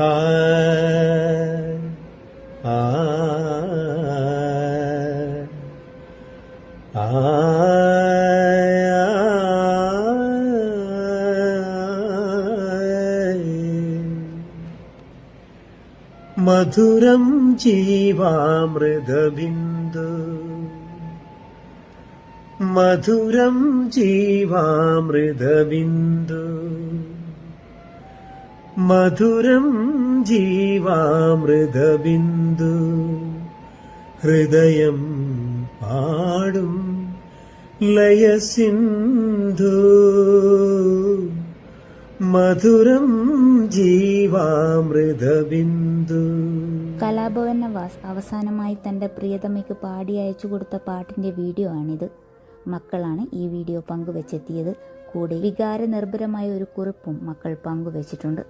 ആ ആ ആ മധുരം ജീവാമൃതബിന്ദു മധുരം ജീവാമൃതബിന്ദു മധുരം ജീവാമൃതബിന്ദു ഹൃദയം പാടും ലയസിന്ധു മധുരം ജീവാമൃതബിന്ദു. കലാഭവൻ നവാസ് അവസാനമായി തൻ്റെ പ്രിയതമയ്ക്ക് പാടി അയച്ചു കൊടുത്ത പാട്ടിൻ്റെ വീഡിയോ ആണിത്. മക്കളാണ് ഈ വീഡിയോ പങ്കുവെച്ചെത്തിയത്. കൂടെ വികാരനിർഭരമായ ഒരു കുറിപ്പും മക്കൾ പങ്കുവച്ചിട്ടുണ്ട്.